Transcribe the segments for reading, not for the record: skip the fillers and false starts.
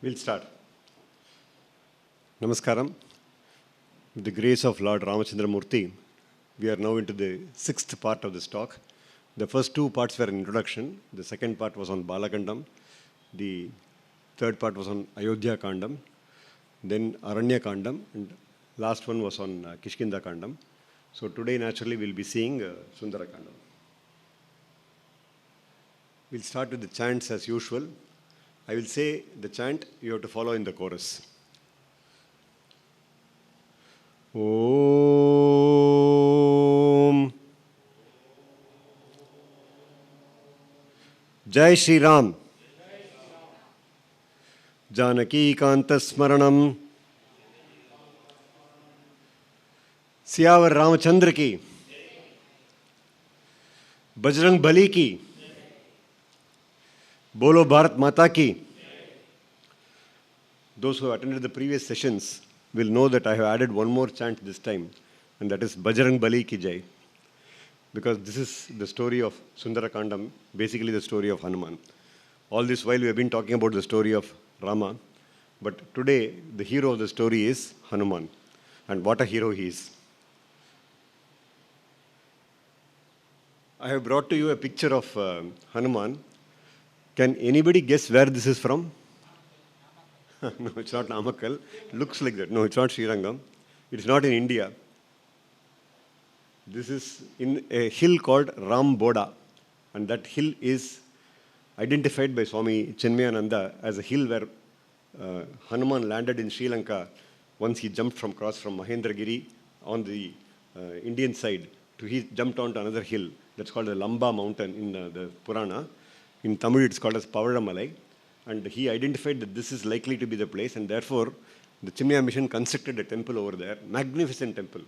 We'll start. Namaskaram. With the grace of Lord Ramachandra Murthy, we are now into the sixth part of this talk. The first two parts were an introduction. The second part was on Balakandam. The third part was on Ayodhya Kandam. Then Aranya Kandam. And last one was on Kishkinda Kandam. So today, naturally, we'll be seeing Sundara Kandam. We'll start with the chants as usual. I will say the chant, you have to follow in the chorus. Om Jai Shri Ram Janaki Kanta Smaranam Siyavar Ramachandra ki Bajrang Bali ki Bolo Bharat Mata ki. Those who have attended the previous sessions will know that I have added one more chant this time, and that is Bajrang Bali ki Jai. Because this is the story of Sundara Kandam, basically the story of Hanuman. All this while we have been talking about the story of Rama, but today the hero of the story is Hanuman. And what a hero he is. I have brought to you a picture of Hanuman. Can anybody guess where this is from? No, it's not Namakkal. Looks like that. No, it's not Srirangam. It's not in India. This is in a hill called Ramboda. And that hill is identified by Swami Chinmayananda as a hill where Hanuman landed in Sri Lanka once he jumped across from Mahendragiri on the Indian side. He jumped onto another hill that's called the Lamba mountain in the Purana. In Tamil, it's called as Pavadamalai. And he identified that this is likely to be the place, and therefore, the Chimnaya mission constructed a temple over there. Magnificent temple.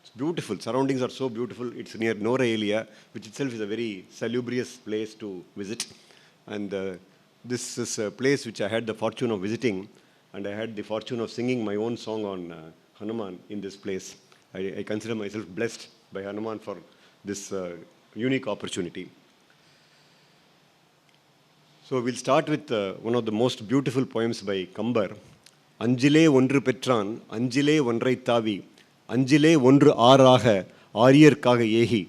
It's beautiful. Surroundings are so beautiful. It's near Noraelia, which itself is a very salubrious place to visit. And this is a place which I had the fortune of visiting, and I had the fortune of singing my own song on Hanuman in this place. I consider myself blessed by Hanuman for this unique opportunity. So we'll start with one of the most beautiful poems by Kambar. Anjile ஒன்று பெற்றான் அஞ்சிலே ஒன்றை தாவி அஞ்சிலே ஒன்று ஆறாக ஆரியர்க்காக ஏகி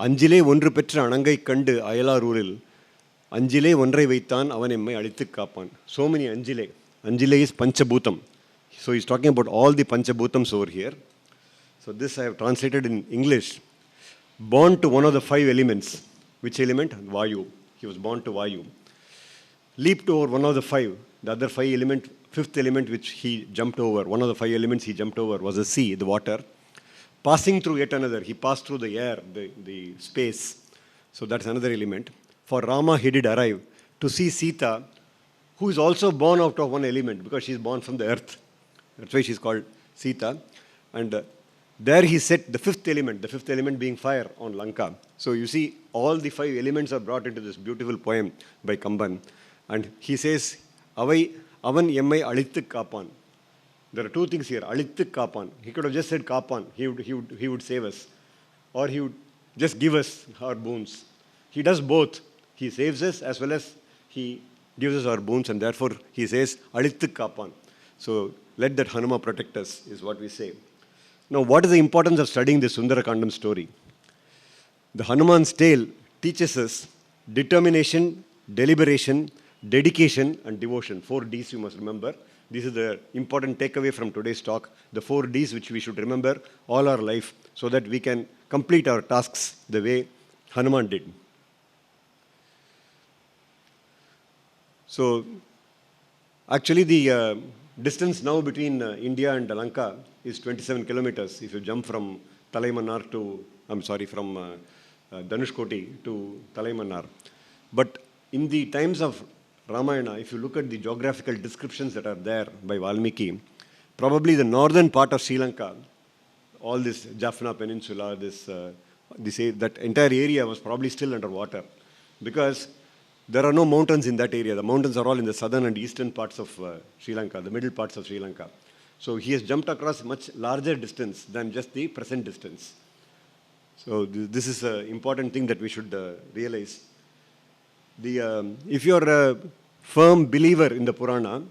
அஞ்சிலே ஒன்று பெற்ற அணங்கை கண்டு அயலாரூரில் அஞ்சிலே ஒன்றை வைத்தான் அவன் எம்மை அழித்துக் காப்பான். So many Anjile. Anjile is Panchabhutam. So he's talking about all the Panchabhutams over here. So this I have translated in English. Born to one of the five elements. Which element? Vayu. He was born to Vayu. Leaped over one of the five. The other fifth element which he jumped over, one of the five elements he jumped over was the sea, the water. Passing through yet another. He passed through the air, the space. So that's another element. For Rama he did arrive to see Sita, who is also born out of one element because she is born from the earth. That's why she is called Sita. And there he set the fifth element being fire on Lanka. So you see, all the five elements are brought into this beautiful poem by Kamban. And he says, Avai avan emmai alitthuk kapan. There are two things here, alitthuk kapan. He could have just said kapan, he would save us. Or he would just give us our boons. He does both. He saves us as well as he gives us our boons, and therefore he says, alitthuk kapan. So let that Hanuma protect us, is what we say. Now, what is the importance of studying this Sundara Kandam story? The Hanuman's tale teaches us determination, deliberation, dedication, and devotion. 4 Ds you must remember. This is the important takeaway from today's talk. The 4 Ds which we should remember all our life so that we can complete our tasks the way Hanuman did. So, actually the distance now between India and Lanka is 27 kilometers. If you jump from Talaimanar to, from Dhanushkoti to Talaimanar. But in the times of Ramayana, if you look at the geographical descriptions that are there by Valmiki, probably the northern part of Sri Lanka, all this Jaffna Peninsula, that entire area was probably still underwater because there are no mountains in that area. The mountains are all in the southern and eastern parts of Sri Lanka, the middle parts of Sri Lanka. So he has jumped across much larger distance than just the present distance. So this is an important thing that we should realize. If you're firm believer in the Purana,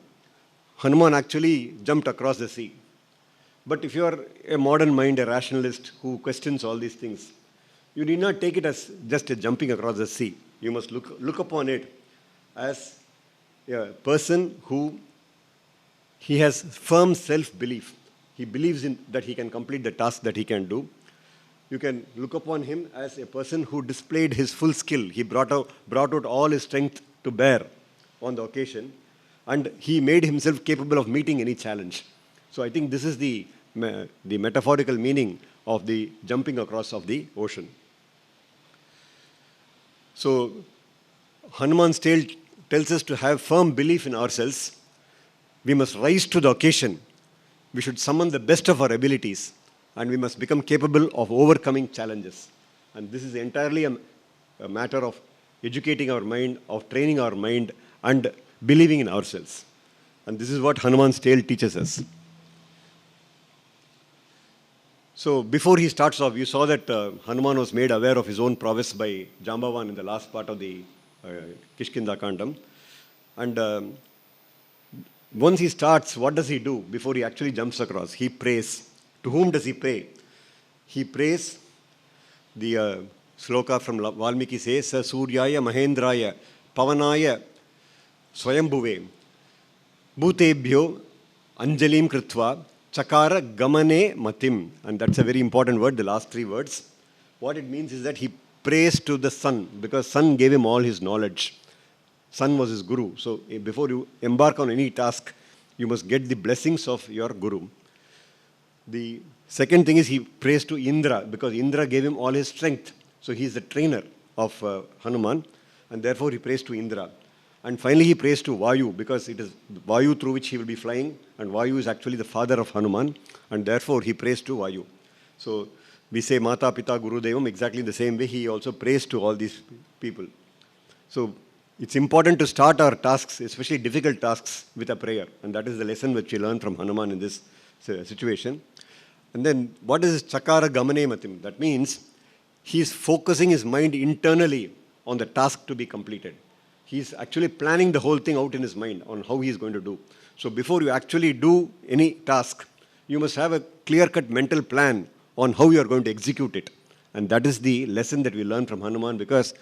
Hanuman actually jumped across the sea. But if you are a modern mind, a rationalist who questions all these things, you need not take it as just a jumping across the sea. You must look upon it as a person who he has firm self-belief. He believes in that he can complete the task that he can do. You can look upon him as a person who displayed his full skill. He brought out all his strength to bear on the occasion, and he made himself capable of meeting any challenge. So I think this is the metaphorical meaning of the jumping across of the ocean. So Hanuman's tale tells us to have firm belief in ourselves. We must rise to the occasion. We should summon the best of our abilities, and we must become capable of overcoming challenges. And this is entirely a matter of educating our mind, of training our mind, and believing in ourselves. And this is what Hanuman's tale teaches us. So before he starts off, you saw that Hanuman was made aware of his own prowess by Jambavan in the last part of the Kishkinda Kandam. And once he starts, what does he do before he actually jumps across? He prays. To whom does he pray? He prays, the sloka from Valmiki says, Sa Suryaya Mahendraya Pavanaya Swayambhuve Bhutebhyo Anjalim Kritva Chakara Gamane Matim. And that's a very important word, the last three words. What it means is that he prays to the sun, because sun gave him all his knowledge. Sun was his guru. So before you embark on any task, you must get the blessings of your guru. The second thing is he prays to Indra, because Indra gave him all his strength. So he is the trainer of Hanuman, and therefore he prays to Indra. And finally he prays to Vayu, because it is Vayu through which he will be flying, and Vayu is actually the father of Hanuman, and therefore he prays to Vayu. So we say Mata Pita Guru Devam, exactly the same way he also prays to all these people. So it's important to start our tasks, especially difficult tasks, with a prayer. And that is the lesson which we learn from Hanuman in this situation. And then what is Chakara Gamane Matim? That means he is focusing his mind internally on the task to be completed. He is actually planning the whole thing out in his mind on how he is going to do. So before you actually do any task, you must have a clear-cut mental plan on how you are going to execute it. And that is the lesson that we learn from Hanuman, because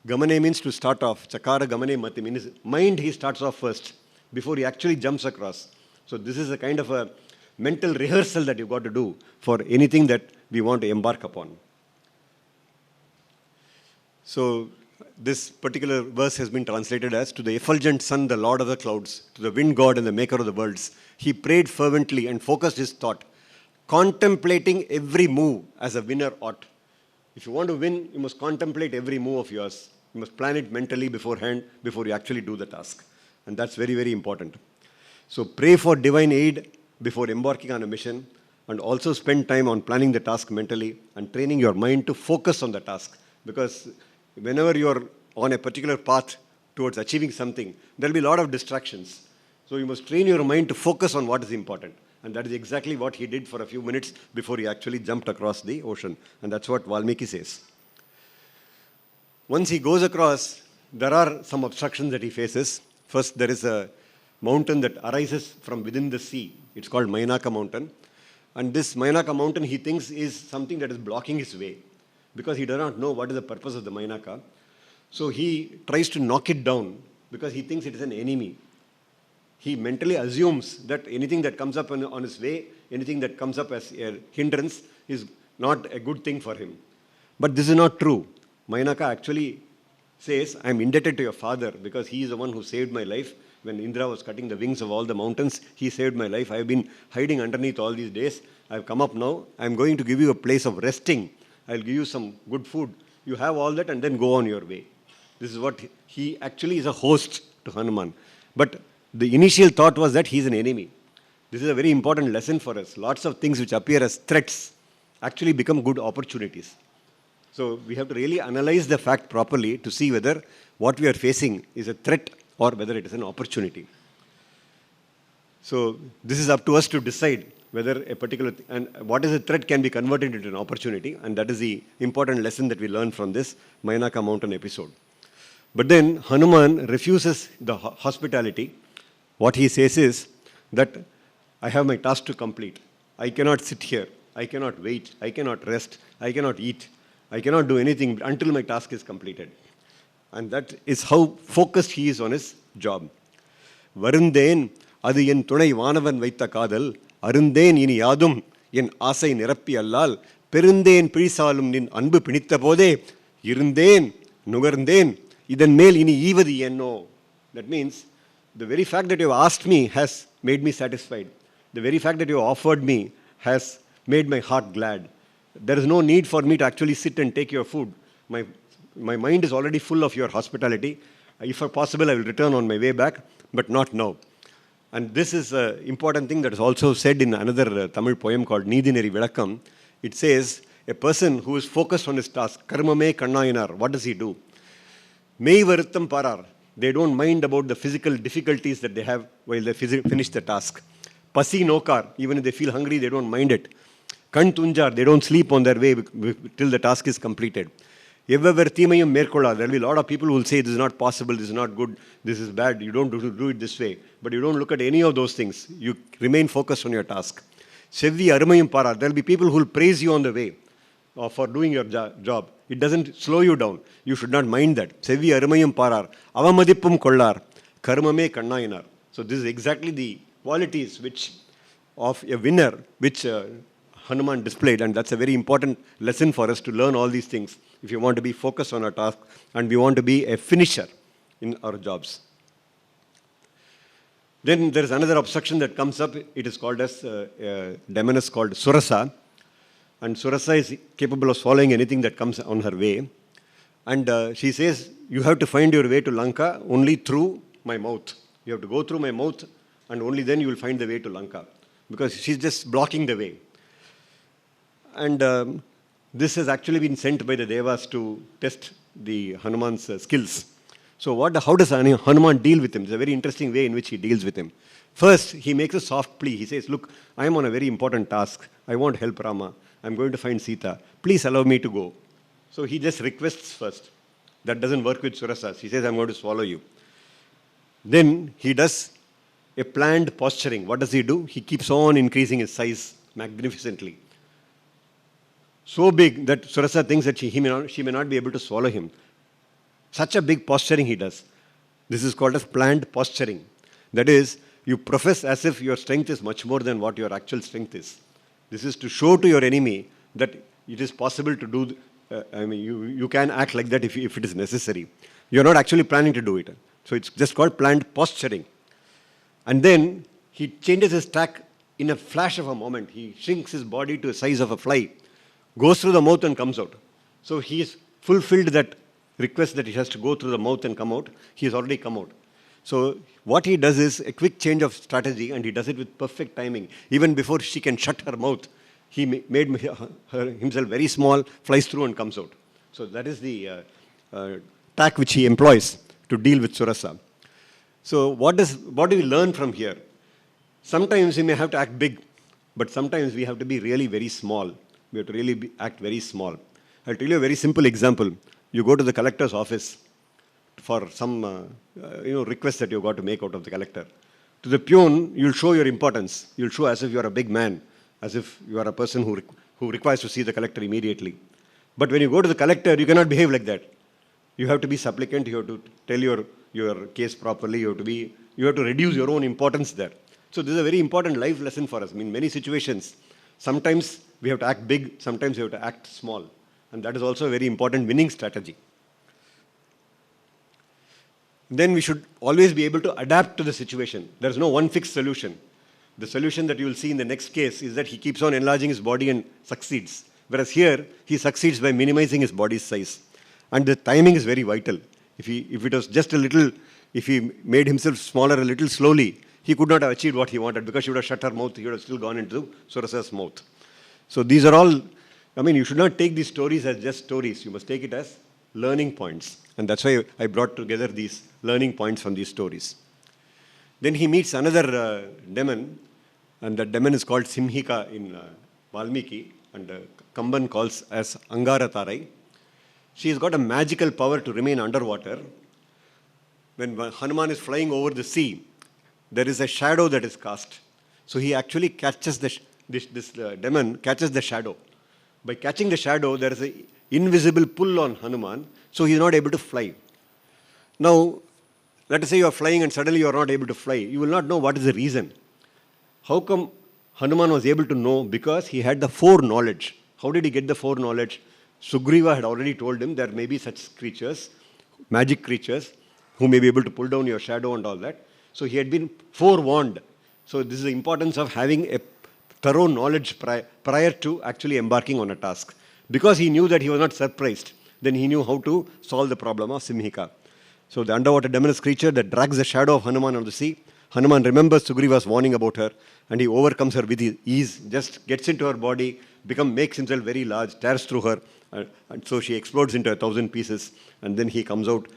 Gamane means to start off. Chakara Gamane Matim. In his mind, he starts off first before he actually jumps across. So this is a kind of a mental rehearsal that you've got to do for anything that we want to embark upon. So this particular verse has been translated as, to the effulgent sun, the Lord of the clouds, to the wind god and the maker of the worlds. He prayed fervently and focused his thought, contemplating every move as a winner ought. If you want to win, you must contemplate every move of yours. You must plan it mentally beforehand before you actually do the task. And that's very, very important. So pray for divine aid before embarking on a mission, and also spend time on planning the task mentally and training your mind to focus on the task. Because whenever you're on a particular path towards achieving something, there'll be a lot of distractions. So you must train your mind to focus on what is important. And that is exactly what he did for a few minutes before he actually jumped across the ocean. And that's what Valmiki says. Once he goes across, there are some obstructions that he faces. First, there is a mountain that arises from within the sea. It's called Mainaka Mountain. And this Mainaka Mountain, he thinks, is something that is blocking his way, because he does not know what is the purpose of the Mainaka. So he tries to knock it down because he thinks it is an enemy. He mentally assumes that anything that comes up on his way, anything that comes up as a hindrance, is not a good thing for him. But this is not true. Mainaka actually says, I'm indebted to your father because he is the one who saved my life. When Indra was cutting the wings of all the mountains, he saved my life. I have been hiding underneath all these days. I have come up now. I am going to give you a place of resting. I'll give you some good food. You have all that and then go on your way. This is what he actually is, a host to Hanuman. But the initial thought was that he is an enemy. This is a very important lesson for us. Lots of things which appear as threats actually become good opportunities. So we have to really analyze the fact properly to see whether what we are facing is a threat or whether it is an opportunity. So this is up to us to decide whether a particular, and what is a threat can be converted into an opportunity, and that is the important lesson that we learn from this Mainaka Mountain episode. But then Hanuman refuses the hospitality. What he says is that I have my task to complete. I cannot sit here. I cannot wait. I cannot rest. I cannot eat. I cannot do anything until my task is completed. And that is how focused he is on his job. வருந்தேன் அது என் துணை வானவன் வைத்த காதல் அருந்தேன் இனி யாதும் என் ஆசை நிரப்பி அல்லால் பெருந்தேன் பிழிசாலும் நின் அன்பு பிணித்த போதே இருந்தேன் நுகர்ந்தேன் இதன் மேல் இனி ஈவது என்னோ. That means the very fact that you have asked me has made me satisfied. The very fact that you have offered me has made my heart glad. There is no need for me to actually sit and take your food. My mind is already full of your hospitality. If possible, I will return on my way back, but not now. And this is an important thing that is also said in another Tamil poem called Needineri Vilakkam. It says, a person who is focused on his task, karmame kannayinar, what does he do? Mei varuttam parar. They don't mind about the physical difficulties that they have while they finish the task. Pasi nokar, even if they feel hungry, they don't mind it. Kan tunjar, they don't sleep on their way till the task is completed. Evvavar theemayum merkolla, there will be a lot of people who will say this is not possible, this is not good, this is bad, you don't do it this way. But you don't look at any of those things. You remain focused on your task. Sevvi arumayum parar, there will be people who will praise you on the way for doing your job. It doesn't slow you down. You should not mind that. Sevvi arumayum parar, avamadippum kollar, karmame kannayinar. So this is exactly the qualities of a winner which Hanuman displayed, and that's a very important lesson for us to learn all these things if you want to be focused on our task and we want to be a finisher in our jobs. Then there is another obstruction that comes up. It is called as a demoness called Surasa, and Surasa is capable of swallowing anything that comes on her way. And she says, you have to find your way to Lanka only through my mouth. You have to go through my mouth, and only then you will find the way to Lanka, because she's just blocking the way. And this has actually been sent by the Devas to test the Hanuman's skills. So how does Hanuman deal with him? It's a very interesting way in which he deals with him. First, he makes a soft plea. He says, look, I am on a very important task. I want help Rama. I'm going to find Sita. Please allow me to go. So he just requests first. That doesn't work with Surasa. He says, I'm going to swallow you. Then he does a planned posturing. What does he do? He keeps on increasing his size magnificently. So big that Surasa thinks that she may not be able to swallow him. Such a big posturing he does. This is called as planned posturing. That is, you profess as if your strength is much more than what your actual strength is. This is to show to your enemy that it is possible to do, you can act like that if it is necessary. You're not actually planning to do it. So it's just called planned posturing. And then he changes his tack in a flash of a moment. He shrinks his body to the size of a fly, goes through the mouth and comes out. So he has fulfilled that request that he has to go through the mouth and come out. He has already come out. So what he does is a quick change of strategy, and he does it with perfect timing. Even before she can shut her mouth, he made himself very small, flies through and comes out. So that is the tack which he employs to deal with Surasa. So what do we learn from here? Sometimes we may have to act big, but sometimes we have to be really very small. We have to really act very small. I'll tell you a very simple example. You go to the collector's office for some request that you've got to make out of the collector. To the peon, you'll show your importance. You'll show as if you're a big man, as if you are a person who requires to see the collector immediately. But when you go to the collector, you cannot behave like that. You have to be supplicant. You have to tell your case properly. You have to reduce your own importance there. So this is a very important life lesson for us. I mean, many situations, sometimes we have to act big, sometimes we have to act small. And that is also a very important winning strategy. Then we should always be able to adapt to the situation. There is no one fixed solution. The solution that you will see in the next case is that he keeps on enlarging his body and succeeds. Whereas here, he succeeds by minimizing his body's size. And the timing is very vital. If it was just a little, if he made himself smaller a little slowly, he could not have achieved what he wanted, because she would have shut her mouth, he would have still gone into Surasa's mouth. So these are all, you should not take these stories as just stories. You must take it as learning points. And that's why I brought together these learning points from these stories. Then he meets another demon, and that demon is called Simhika in Valmiki, and Kamban calls as Angaratarai. She has got a magical power to remain underwater, when Hanuman is flying over the sea, there is a shadow that is cast. So he actually catches this demon catches the shadow. By catching the shadow, there is an invisible pull on Hanuman, so he is not able to fly. Now, let us say you are flying and suddenly you are not able to fly. You will not know what is the reason. How come Hanuman was able to know? Because he had the foreknowledge. How did he get the foreknowledge? Sugriva had already told him there may be such creatures, magic creatures, who may be able to pull down your shadow and all that. So he had been forewarned. So this is the importance of having a thorough knowledge prior to actually embarking on a task. Because he knew that he was not surprised, then he knew how to solve the problem of Simhika. So the underwater demoness creature that drags the shadow of Hanuman on the sea. Hanuman remembers Sugriva's warning about her, and he overcomes her with ease, just gets into her body, makes himself very large, tears through her, and so she explodes into 1,000 pieces, and then he comes out,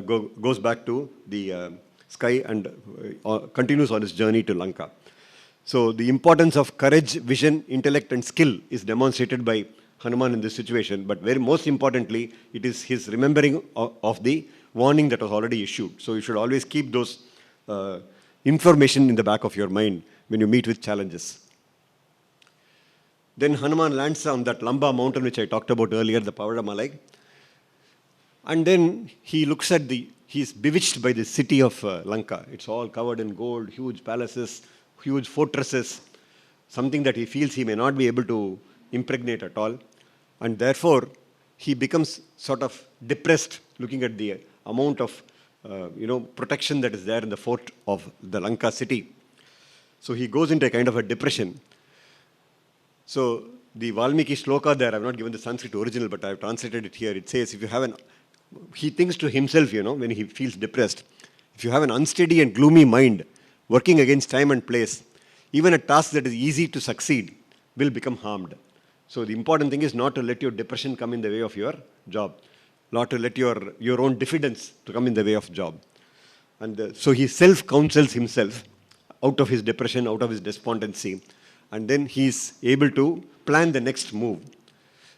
goes back to the sky and continues on his journey to Lanka. So the importance of courage, vision, intellect and skill is demonstrated by Hanuman in this situation, but very most importantly, it is his remembering of the warning that was already issued. So you should always keep those information in the back of your mind when you meet with challenges. Then Hanuman lands on that Lamba mountain which I talked about earlier, the Pavadamalai. And then he looks at he's bewitched by the city of Lanka. It's all covered in gold, huge palaces, huge fortresses, something that he feels he may not be able to impregnate at all. And therefore, he becomes sort of depressed looking at the amount of protection that is there in the fort of the Lanka city. So he goes into a kind of a depression. So the Valmiki shloka there, I've not given the Sanskrit original, but I've translated it here. It says, he thinks to himself, when he feels depressed, if you have an unsteady and gloomy mind, working against time and place, even a task that is easy to succeed will become harmed. So the important thing is not to let your depression come in the way of your job, not to let your own diffidence to come in the way of job. And so he self-counsels himself out of his depression, out of his despondency, and then he's able to plan the next move.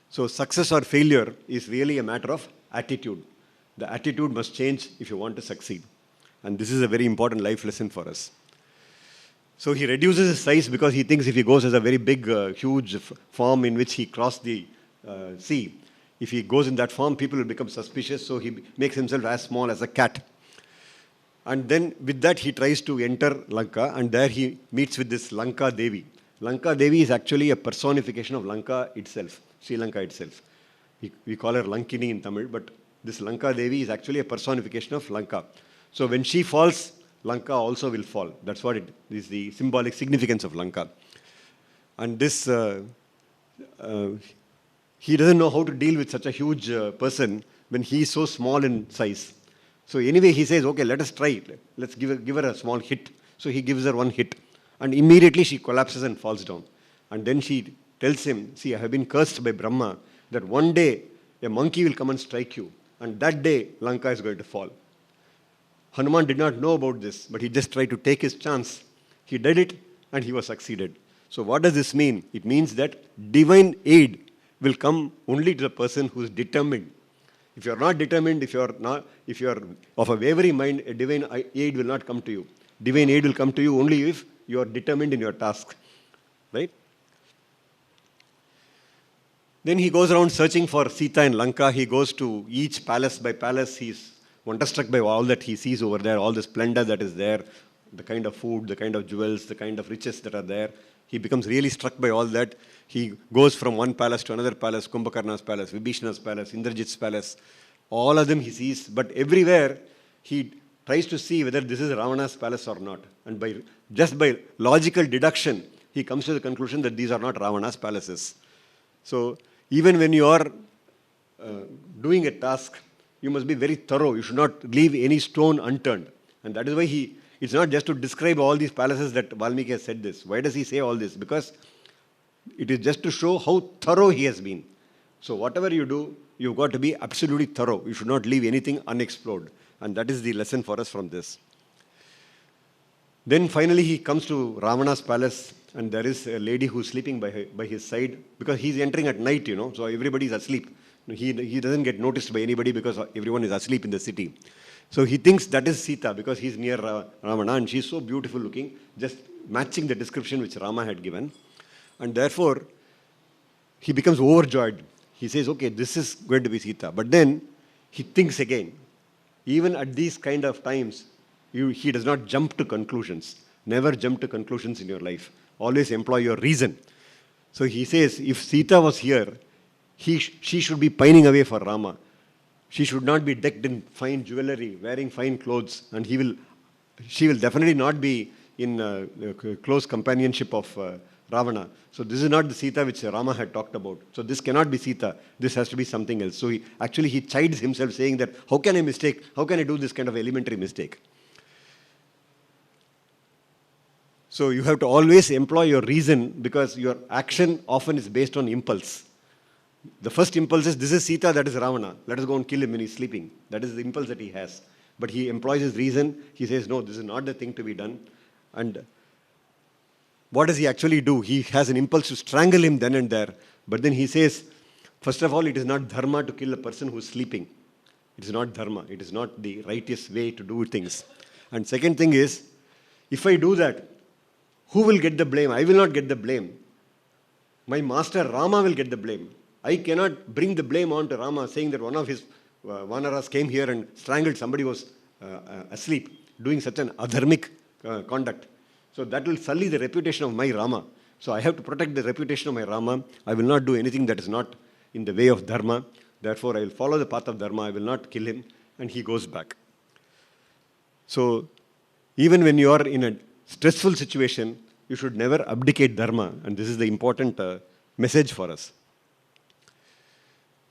So success or failure is really a matter of attitude. The attitude must change if you want to succeed. And this is a very important life lesson for us. So he reduces his size because he thinks if he goes as a very big, huge form in which he crossed the sea, if he goes in that form, people will become suspicious. So he makes himself as small as a cat. And then with that, he tries to enter Lanka, and there he meets with this Lanka Devi. Lanka Devi is actually a personification of Lanka itself, Sri Lanka itself. We call her Lankini in Tamil, but this Lanka Devi is actually a personification of Lanka. So when she falls, Lanka also will fall. That's what it is, the symbolic significance of Lanka. And this, he doesn't know how to deal with such a huge person when he is so small in size. So anyway, he says, okay, let us try it. Let's give her a small hit. So he gives her one hit. And immediately she collapses and falls down. And then she tells him, see, I have been cursed by Brahma that one day a monkey will come and strike you. And that day, Lanka is going to fall. Hanuman did not know about this, but he just tried to take his chance. He did it, and he was succeeded. So what does this mean? It means that divine aid will come only to the person who is determined. If you are not determined, if you are of a wavering mind, a divine aid will not come to you. Divine aid will come to you only if you are determined in your task. Right? Then he goes around searching for Sita in Lanka. He goes to each palace by palace. He's wonderstruck by all that he sees over there, all the splendor that is there, the kind of food, the kind of jewels, the kind of riches that are there. He becomes really struck by all that. He goes from one palace to another palace, Kumbhakarna's palace, Vibhishana's palace, Indrajit's palace. All of them he sees, but everywhere he tries to see whether this is Ravana's palace or not. And just by logical deduction, he comes to the conclusion that these are not Ravana's palaces. So even when you are doing a task, you must be very thorough. You should not leave any stone unturned. And that is why it's not just to describe all these palaces that Valmiki has said this. Why does he say all this? Because it is just to show how thorough he has been. So whatever you do, you've got to be absolutely thorough. You should not leave anything unexplored. And that is the lesson for us from this. Then finally he comes to Ravana's palace, and there is a lady who's sleeping by his side, because he's entering at night, so everybody is asleep. He doesn't get noticed by anybody because everyone is asleep in the city. So he thinks that is Sita because he's near Ravana and she's so beautiful looking, just matching the description which Rama had given. And therefore, he becomes overjoyed. He says, okay, this is going to be Sita. But then he thinks again. Even at these kind of times, he does not jump to conclusions. Never jump to conclusions in your life. Always employ your reason. So he says, if Sita was here, she should be pining away for Rama. She should not be decked in fine jewelry, wearing fine clothes, and she will definitely not be in close companionship of Ravana. So this is not the Sita which Rama had talked about. So this cannot be Sita. This has to be something else. So he chides himself saying that, how can I mistake? How can I do this kind of elementary mistake? So you have to always employ your reason because your action often is based on impulse. The first impulse is, this is Sita, that is Ravana. Let us go and kill him when he's sleeping. That is the impulse that he has. But he employs his reason. He says, no, this is not the thing to be done. And what does he actually do? He has an impulse to strangle him then and there. But then he says, first of all, it is not dharma to kill a person who is sleeping. It is not dharma. It is not the righteous way to do things. And second thing is, if I do that, who will get the blame? I will not get the blame. My master Rama will get the blame. I cannot bring the blame on to Rama saying that one of his Vanaras came here and strangled somebody who was asleep, doing such an adharmic conduct. So that will sully the reputation of my Rama. So I have to protect the reputation of my Rama. I will not do anything that is not in the way of dharma. Therefore, I will follow the path of dharma. I will not kill him. And he goes back. So even when you are in a stressful situation, you should never abdicate dharma. And this is the important message for us.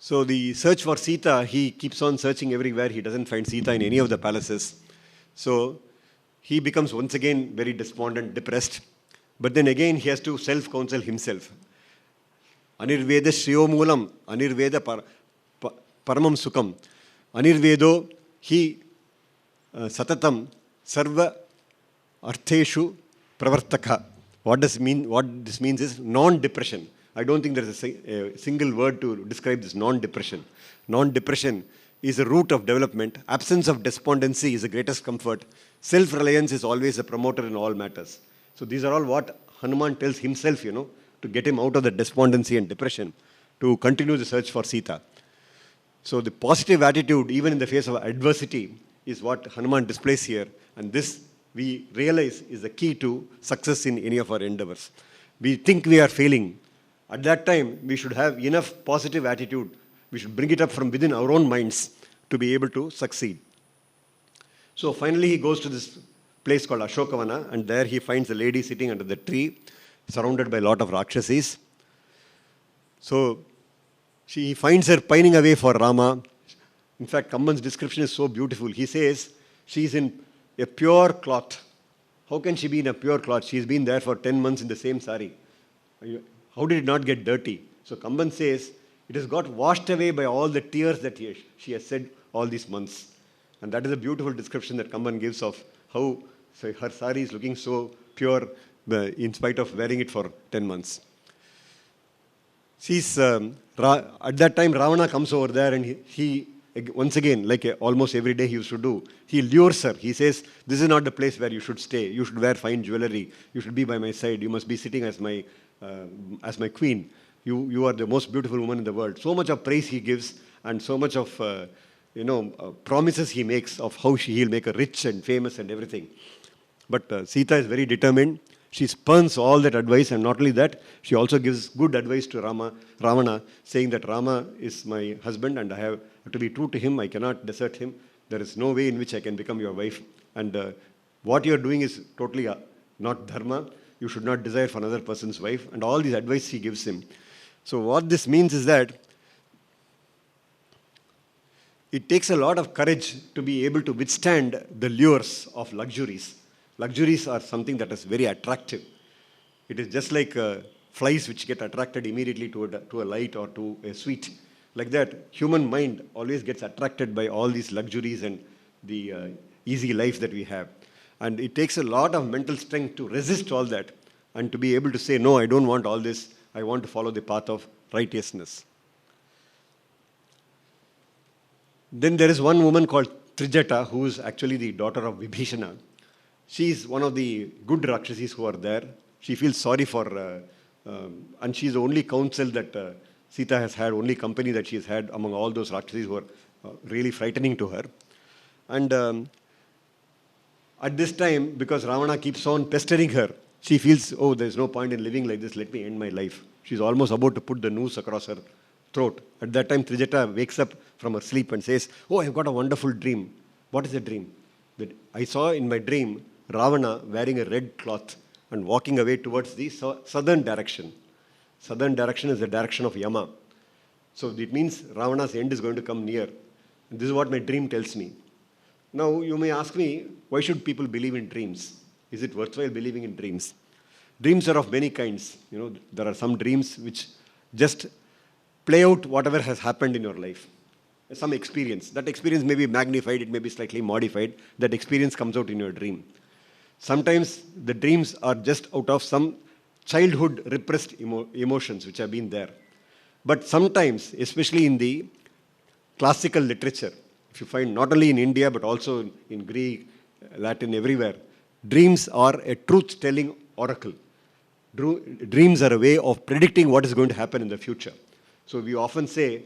So the search for Sita, he keeps on searching everywhere. He doesn't find Sita in any of the palaces. So he becomes once again very despondent, depressed. But then again, he has to self-counsel himself. Anirveda Shriyo Moolam, Anirveda Paramam Sukham. Anirvedo hi Satatam Sarva Artheshu Pravartaka. What this means is non-depression. I don't think there is a single word to describe this non-depression. Non-depression is the root of development. Absence of despondency is the greatest comfort. Self-reliance is always a promoter in all matters. So these are all what Hanuman tells himself, to get him out of the despondency and depression, to continue the search for Sita. So the positive attitude, even in the face of adversity, is what Hanuman displays here. And this, we realize, is the key to success in any of our endeavors. We think we are failing. At that time, we should have enough positive attitude. We should bring it up from within our own minds to be able to succeed. So finally, he goes to this place called Ashokavana, and there he finds a lady sitting under the tree, surrounded by a lot of Rakshasis. So he finds her pining away for Rama. In fact, Kamban's description is so beautiful. He says, she is in a pure cloth. How can she be in a pure cloth? She's been there for 10 months in the same sari. How did it not get dirty? So Kamban says, it has got washed away by all the tears that she has shed all these months. And that is a beautiful description that Kamban gives of how her sari is looking so pure in spite of wearing it for 10 months. At that time, Ravana comes over there and he once again, like almost every day he used to do, he lures her. He says, this is not the place where you should stay. You should wear fine jewelry. You should be by my side. You must be sitting as my queen. You are the most beautiful woman in the world. So much of praise he gives and so much of promises he makes of how he'll make her rich and famous and everything. But Sita is very determined. She spurns all that advice, and not only that, she also gives good advice to Ravana, saying that Rama is my husband and I have to be true to him. I cannot desert him. There is no way in which I can become your wife. And what you are doing is totally not dharma. You should not desire for another person's wife. And all these advice he gives him. So what this means is that it takes a lot of courage to be able to withstand the lures of luxuries. Luxuries are something that is very attractive. It is just like flies which get attracted immediately to a light or to a sweet. Like that, human mind always gets attracted by all these luxuries and the easy life that we have. And it takes a lot of mental strength to resist all that and to be able to say, no, I don't want all this. I want to follow the path of righteousness. Then there is one woman called Trijata, who is actually the daughter of Vibhishana, she is one of the good Rakshasis who are there. She feels sorry for, and she is the only counsel that Sita has had, only company that she has had among all those Rakshasis who are really frightening to her. And at this time, because Ravana keeps on pestering her, she feels, oh, there's no point in living like this, let me end my life. She's almost about to put the noose across her throat. At that time, Trijata wakes up from her sleep and says, oh, I've got a wonderful dream. What is the dream? That I saw in my dream Ravana wearing a red cloth and walking away towards the southern direction. Southern direction is the direction of Yama. So it means Ravana's end is going to come near. And this is what my dream tells me. Now, you may ask me, why should people believe in dreams? Is it worthwhile believing in dreams? Dreams are of many kinds. You know, there are some dreams which just play out whatever has happened in your life. Some experience. That experience may be magnified, it may be slightly modified. That experience comes out in your dream. Sometimes the dreams are just out of some childhood repressed emotions which have been there. But sometimes, especially in the classical literature, if you find not only in India but also in Greek, Latin, everywhere, dreams are a truth-telling oracle. Dreams are a way of predicting what is going to happen in the future. So we often say,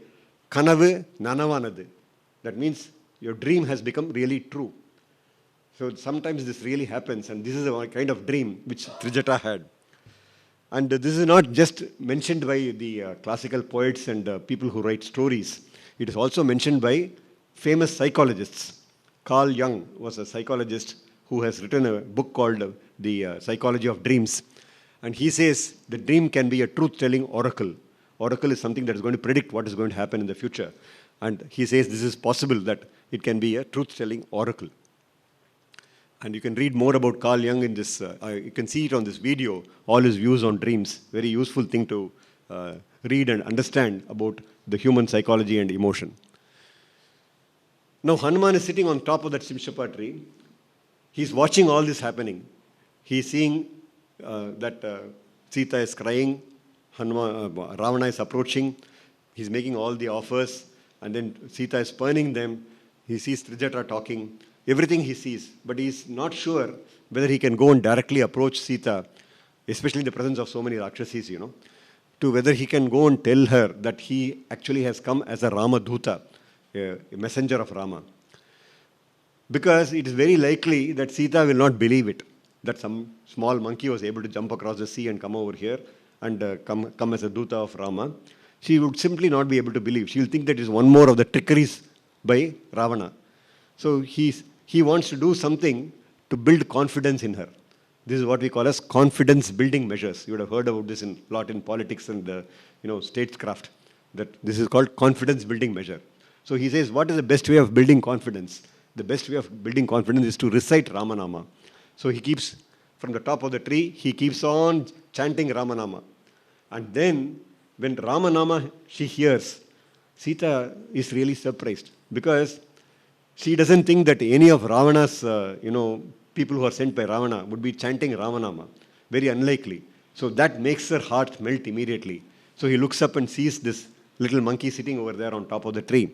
Kanavu nanavanadu. That means your dream has become really true. So sometimes this really happens, and this is a kind of dream which Trijata had. And this is not just mentioned by the classical poets and people who write stories. It is also mentioned by famous psychologists. Carl Jung was a psychologist who has written a book called The Psychology of Dreams. And he says the dream can be a truth-telling oracle. Oracle is something that is going to predict what is going to happen in the future. And he says this is possible that it can be a truth-telling oracle. And you can read more about Carl Jung in this. You can see it on this video, all his views on dreams. Very useful thing to read and understand about the human psychology and emotion. Now Hanuman is sitting on top of that Simshapa tree. He's watching all this happening. He's seeing that Sita is crying, Ravana is approaching, he's making all the offers, and then Sita is spurning them. He sees Trijata talking, everything he sees, but he's not sure whether he can go and directly approach Sita, especially in the presence of so many Rakshasis, you know, to whether he can go and tell her that he actually has come as a Rama Dhuta, a messenger of Rama. Because it is very likely that Sita will not believe it, that some small monkey was able to jump across the sea and come over here and come as a Dhuta of Rama. She would simply not be able to believe. She will think that it is one more of the trickeries by Ravana. So he wants to do something to build confidence in her. This is what we call as confidence building measures. You would have heard about this a lot in politics and statecraft, that this is called confidence building measure. So he says, what is the best way of building confidence? The best way of building confidence is to recite Ramanama. So he keeps, from the top of the tree, he keeps on chanting Ramanama. And then, when Ramanama she hears, Sita is really surprised, because she doesn't think that any of Ravana's, people who are sent by Ravana would be chanting Ramanama. Very unlikely. So that makes her heart melt immediately. So he looks up and sees this little monkey sitting over there on top of the tree.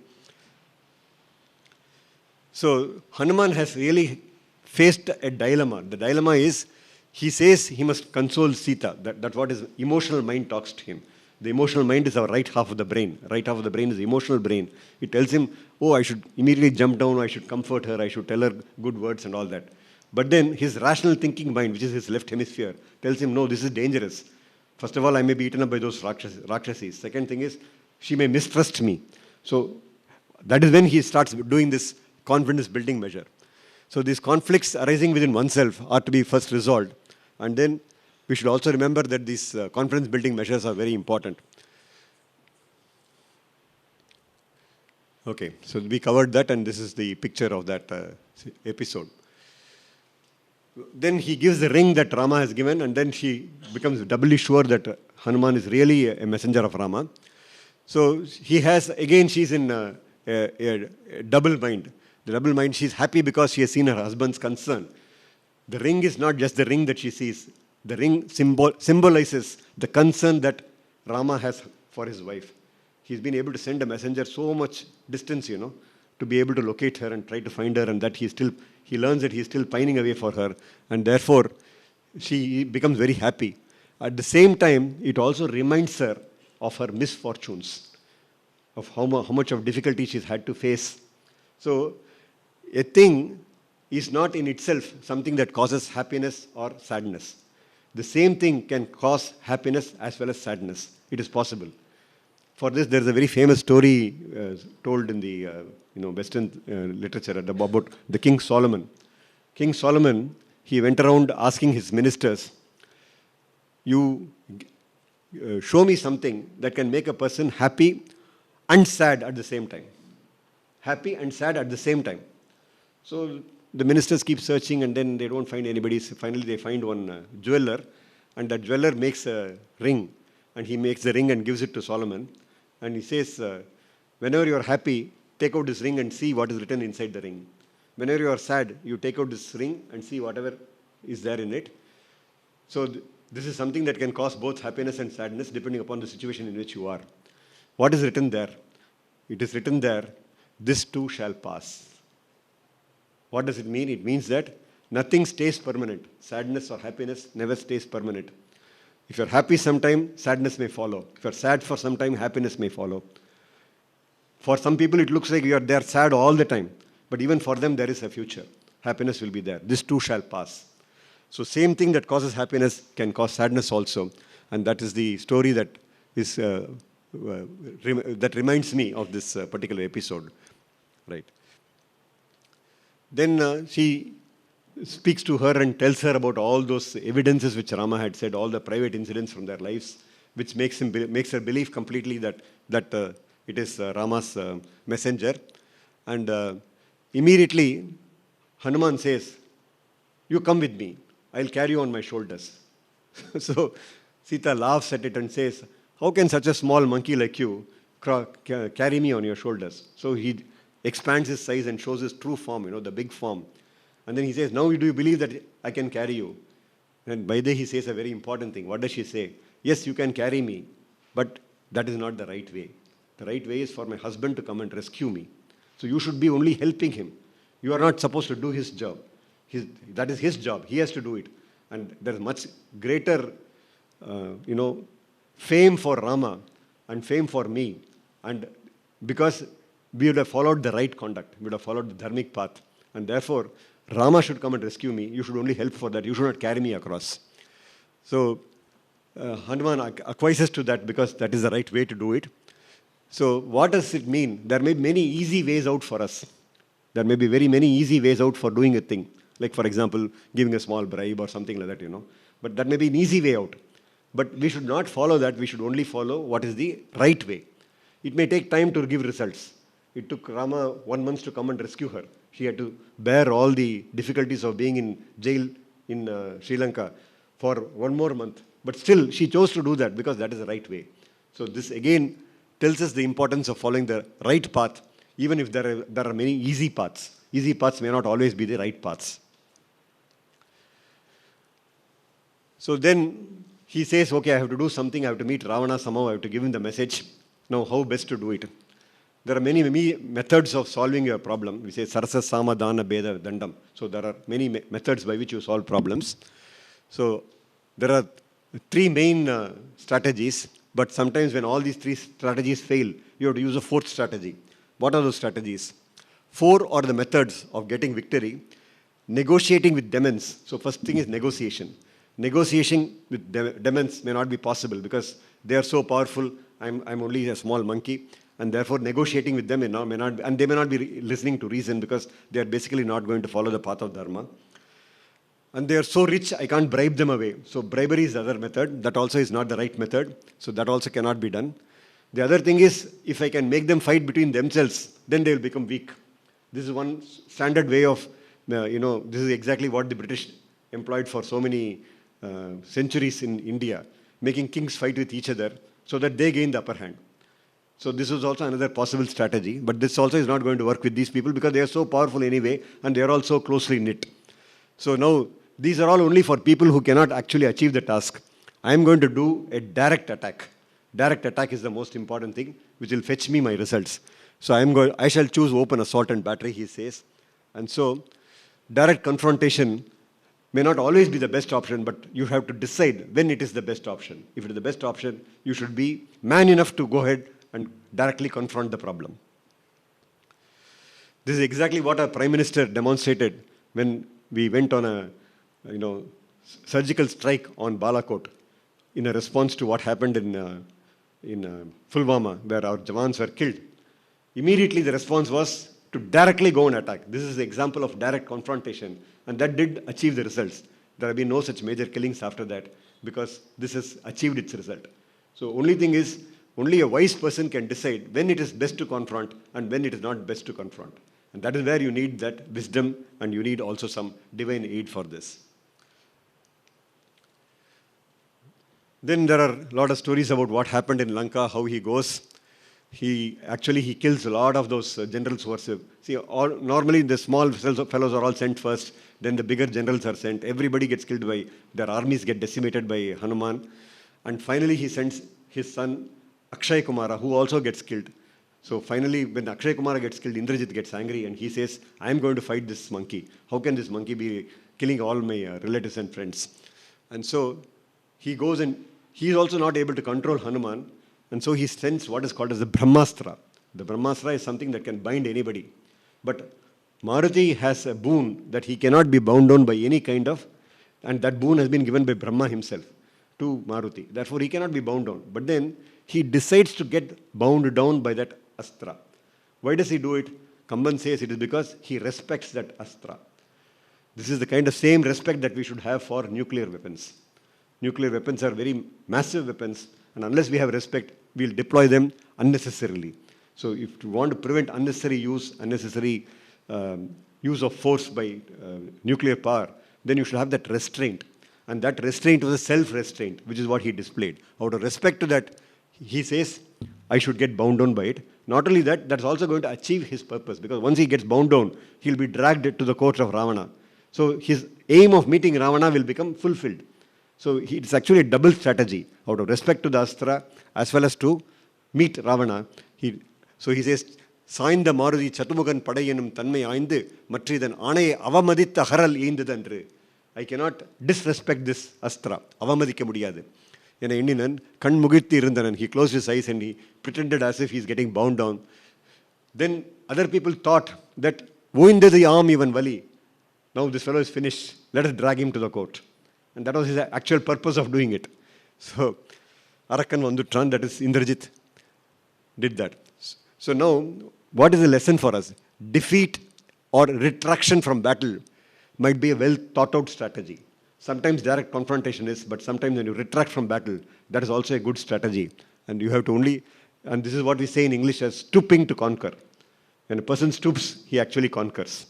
So Hanuman has really faced a dilemma. The dilemma is, he says he must console Sita. That's what his emotional mind talks to him. The emotional mind is our right half of the brain. Right half of the brain is the emotional brain. It tells him, oh, I should immediately jump down, I should comfort her, I should tell her good words and all that. But then his rational thinking mind, which is his left hemisphere, tells him, no, this is dangerous. First of all, I may be eaten up by those Rakshasis. Second thing is, she may mistrust me. So that is when he starts doing this confidence building measure. So these conflicts arising within oneself are to be first resolved. And then we should also remember that these confidence building measures are very important. Okay, so we covered that, and this is the picture of that episode. Then he gives the ring that Rama has given, and then she becomes doubly sure that Hanuman is really a messenger of Rama. So he has, again, she's in a double mind. The double mind, she's happy because she has seen her husband's concern. The ring is not just the ring that she sees. The ring symbolizes the concern that Rama has for his wife. He's been able to send a messenger so much distance, to be able to locate her and try to find her, and that he learns that he's still pining away for her, and therefore she becomes very happy. At the same time, it also reminds her of her misfortunes, of how much of difficulty she's had to face. So a thing is not in itself something that causes happiness or sadness. The same thing can cause happiness as well as sadness. It is possible. For this, there is a very famous story told in the Western literature about the King Solomon. King Solomon, he went around asking his ministers, you show me something that can make a person happy and sad at the same time. Happy and sad at the same time. So the ministers keep searching, and then they don't find anybody. So finally, they find one jeweler, and that jeweler makes a ring, and he makes the ring and gives it to Solomon. And he says, whenever you are happy, take out this ring and see what is written inside the ring. Whenever you are sad, you take out this ring and see whatever is there in it. So this is something that can cause both happiness and sadness depending upon the situation in which you are. What is written there? It is written there, this too shall pass. What does it mean? It means that nothing stays permanent. Sadness or happiness never stays permanent. If you're happy sometime, sadness may follow. If you're sad for some time, happiness may follow. For some people, it looks like they're sad all the time. But even for them, there is a future. Happiness will be there. This too shall pass. So same thing that causes happiness can cause sadness also. And that is the story that is that reminds me of this particular episode. Right. Then she speaks to her and tells her about all those evidences which Rama had said, all the private incidents from their lives, which makes her believe completely that it is Rama's messenger. And immediately, Hanuman says, you come with me. I'll carry you on my shoulders. So Sita laughs at it and says, how can such a small monkey like you carry me on your shoulders? So he expands his size and shows his true form, the big form. And then he says, now do you believe that I can carry you? And by the way, he says a very important thing. What does she say? Yes, you can carry me, but that is not the right way. The right way is for my husband to come and rescue me. So you should be only helping him. You are not supposed to do his job. That is his job. He has to do it. And there is much greater, fame for Rama and fame for me. And because we would have followed the right conduct. We would have followed the dharmic path. And therefore, Rama should come and rescue me. You should only help for that. You should not carry me across. So Hanuman acquiesces to that because that is the right way to do it. So what does it mean? There may be many easy ways out for us. There may be very many easy ways out for doing a thing. Like, for example, giving a small bribe or something like that, But that may be an easy way out. But we should not follow that. We should only follow what is the right way. It may take time to give results. It took Rama 1 month to come and rescue her. She had to bear all the difficulties of being in jail in Sri Lanka for 1 more month. But still, she chose to do that because that is the right way. So this again tells us the importance of following the right path, even if there are many easy paths. Easy paths may not always be the right paths. So then he says, okay, I have to do something. I have to meet Ravana somehow. I have to give him the message. Now, how best to do it? There are many methods of solving a problem. We say sarasa, sama, dana, beda, dandam. So there are many methods by which you solve problems. So there are 3 main strategies. But sometimes when all these 3 strategies fail, you have to use a 4th strategy. What are those strategies? 4 are the methods of getting victory. Negotiating with demons. So first thing is negotiation. Negotiation with demons may not be possible because they are so powerful. I'm only a small monkey. And therefore, negotiating with them may not be, and they may not be listening to reason because they are basically not going to follow the path of dharma. And they are so rich, I can't bribe them away. So bribery is the other method. That also is not the right method. So that also cannot be done. The other thing is, if I can make them fight between themselves, then they will become weak. This is one standard way of, this is exactly what the British employed for so many centuries in India, making kings fight with each other so that they gain the upper hand. So this is also another possible strategy, but this also is not going to work with these people because they are so powerful anyway, and they are all so closely knit. So now, these are all only for people who cannot actually achieve the task. I am going to do a direct attack. Direct attack is the most important thing, which will fetch me my results. So I shall choose open assault and battery, he says. And so direct confrontation may not always be the best option, but you have to decide when it is the best option. If it is the best option, you should be man enough to go ahead and directly confront the problem. This is exactly what our Prime Minister demonstrated when we went on a surgical strike on Balakot in a response to what happened in Pulwama, where our Jawans were killed. Immediately the response was to directly go and attack. This is the example of direct confrontation, and that did achieve the results. There have been no such major killings after that because this has achieved its result. So only thing is, only a wise person can decide when it is best to confront and when it is not best to confront. And that is where you need that wisdom, and you need also some divine aid for this. Then there are a lot of stories about what happened in Lanka, how he goes. He kills a lot of those generals who are, normally the small fellows are all sent first, then the bigger generals are sent. Everybody gets killed their armies get decimated by Hanuman. And finally he sends his son Akshay Kumara, who also gets killed. So finally, when Akshay Kumara gets killed, Indrajit gets angry and he says, I am going to fight this monkey. How can this monkey be killing all my relatives and friends? And so he goes, and he is also not able to control Hanuman. And so he sends what is called as the Brahmastra. The Brahmastra is something that can bind anybody. But Maruti has a boon that he cannot be bound down by any kind of, and that boon has been given by Brahma himself to Maruti. Therefore, he cannot be bound down. But then he decides to get bound down by that astra. Why does he do it? Kamban says it is because he respects that astra. This is the kind of same respect that we should have for nuclear weapons. Nuclear weapons are very massive weapons, and unless we have respect, we'll deploy them unnecessarily. So if you want to prevent unnecessary use of force by nuclear power, then you should have that restraint. And that restraint was a self-restraint, which is what he displayed. Out of respect to that, he says, I should get bound down by it. Not only that, that's also going to achieve his purpose, because once he gets bound down, he'll be dragged to the court of Ravana. So his aim of meeting Ravana will become fulfilled. So it's actually a double strategy, out of respect to the Astra, as well as to meet Ravana. So he says, Sainda Maruti Chatumugan Padayanum Tanmai Aindu, Matridan Ane Avamadita Haral Indadandre. I cannot disrespect this Astra. Avamadika Mudiyadu. In Indian, Kan Mugiti Rindanan, he closed his eyes and he pretended as if he's getting bound down. Then other people thought that, Woinde the arm even Vali. Now this fellow is finished. Let us drag him to the court. And that was his actual purpose of doing it. So, Arakan Vandutran, that is Indrajit, did that. So now, what is the lesson for us? Defeat or retraction from battle might be a well thought out strategy. Sometimes direct confrontation is, but sometimes when you retract from battle, that is also a good strategy. And you have to and this is what we say in English as stooping to conquer. When a person stoops, he actually conquers.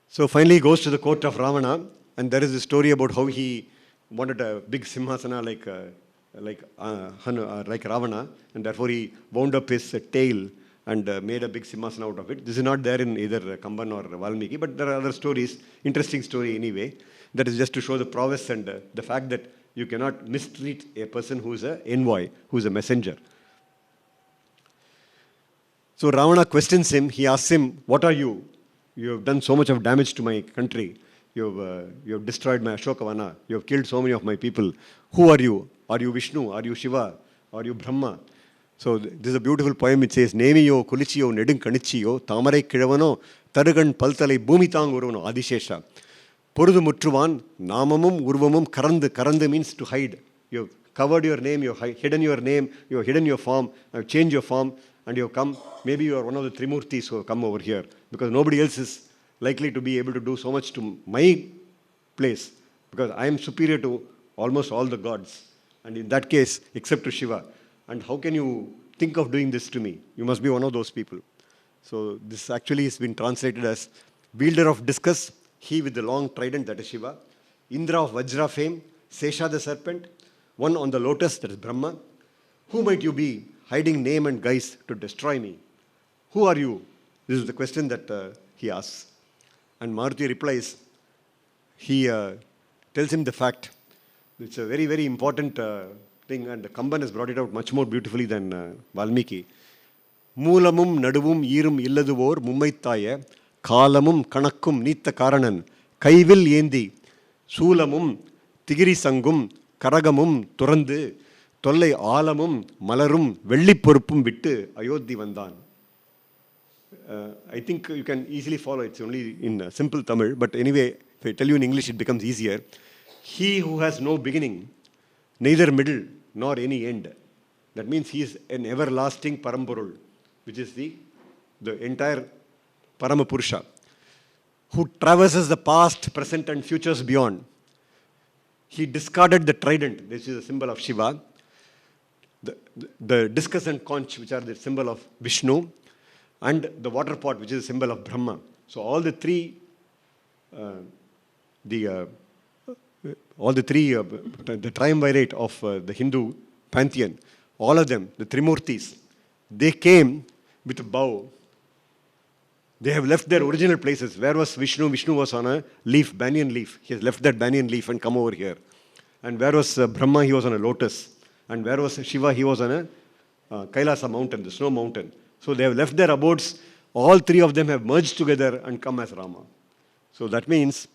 So finally he goes to the court of Ravana, and there is a story about how he wanted a big simhasana like Ravana, and therefore he wound up his tail and made a big simhasana out of it. This is not there in either Kamban or Valmiki, but there are other stories, interesting story anyway, that is just to show the prowess and the fact that you cannot mistreat a person who is an envoy, who is a messenger. So Ravana questions him, he asks him, what are you? You have done so much of damage to my country. You have destroyed my Ashokavana. You have killed so many of my people. Who are you? Are you Vishnu? Are you Shiva? Are you Brahma? So this is a beautiful poem. It says, Nemiyo, Kulichiyo, Nedun Kanichiyo, Tamarai Kidavano, Tarugan Paltalai, Bhumitang Uruvano, Adishesha. Purudu Mutruvan, Namamum, Urvamum, Karanda means to hide. You have covered your name, you have hidden your name, you have hidden your form, you have changed your form, and you have come. Maybe you are one of the Trimurtis who have come over here, because nobody else is likely to be able to do so much to my place, because I am superior to almost all the gods, and in that case, except to Shiva. And how can you think of doing this to me? You must be one of those people. So this actually has been translated as wielder of discus, he with the long trident, that is Shiva, Indra of Vajra fame, Sesha the serpent, one on the lotus, that is Brahma. Who might you be, hiding name and guise to destroy me? Who are you? This is the question that he asks. And Maruti replies, he tells him the fact. It's a very, very important thing, and Kamban has brought it out much more beautifully than Valmiki. மூலமும் நடுவும் ஈரும் இல்லதுவோர் மும்மைத்தாய காலமும் கணக்கும் நீத்த காரணன் கைவில் ஏந்தி சூலமும் திகிரி சங்கும் கரகமும் துறந்து தொல்லை ஆலமும் மலரும் வெள்ளிப் பொறுப்பும் விட்டு அயோத்தி வந்தான். I think you can easily follow. It's only in simple Tamil, but anyway, if I tell you in English, it becomes easier. He who has no beginning, neither middle nor any end. That means he is an everlasting Parampurul, which is the entire Paramapurusha, who traverses the past, present and futures beyond. He discarded the trident, which is a symbol of Shiva, the discus and conch, which are the symbol of Vishnu, and the water pot, which is a symbol of Brahma. So all the three, the triumvirate of the Hindu pantheon, all of them, the Trimurtis, they came with a bow. They have left their original places. Where was Vishnu? Vishnu was on a leaf, banyan leaf. He has left that banyan leaf and come over here. And where was Brahma? He was on a lotus. And where was Shiva? He was on a Kailasa mountain, the snow mountain. So they have left their abodes. All three of them have merged together and come as Rama. So that means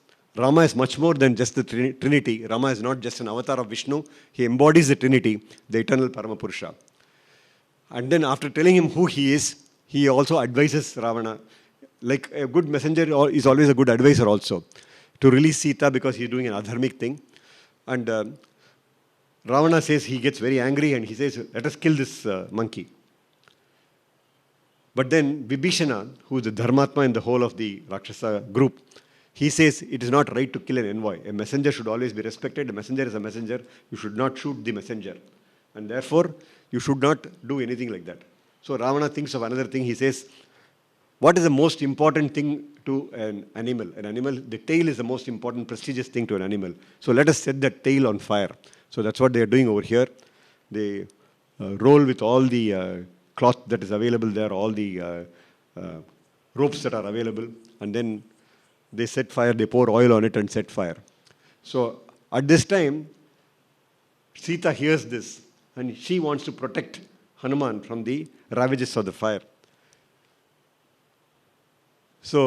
Rama is much more than just the Trinity. Rama is not just an avatar of Vishnu. He embodies the Trinity, the eternal Paramapurusha. And then after telling him who he is, he also advises Ravana. Like a good messenger is always a good advisor also. To release Sita because he is doing an adharmic thing. And Ravana says, he gets very angry and he says, let us kill this monkey. But then Vibhishana, who is the Dharmatma in the whole of the Rakshasa group, he says it is not right to kill an envoy. A messenger should always be respected. A messenger is a messenger. You should not shoot the messenger. And therefore, you should not do anything like that. So Ravana thinks of another thing. He says, what is the most important thing to an animal? An animal, the tail is the most important, prestigious thing to an animal. So let us set that tail on fire. So that's what they are doing over here. They roll with all the cloth that is available there, all the ropes that are available, and then they set fire, they pour oil on it and set fire. So at this time, Sita hears this and she wants to protect Hanuman from the ravages of the fire. So,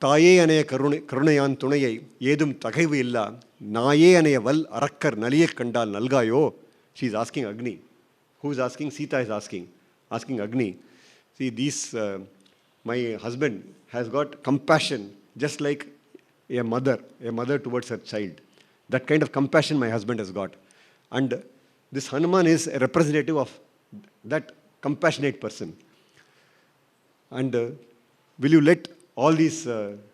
தாயே அனைய கருணையான் துணையை ஏதும் தகைவு இல்லா நாயே அனைய வல் அரக்கர் நலிய கண்டால் நல்காயோ. She is asking Agni. Who is asking? Sita is asking Agni. See, my husband has got compassion just like a mother towards her child. That kind of compassion my husband has got. And this Hanuman is a representative of that compassionate person. And will you let all these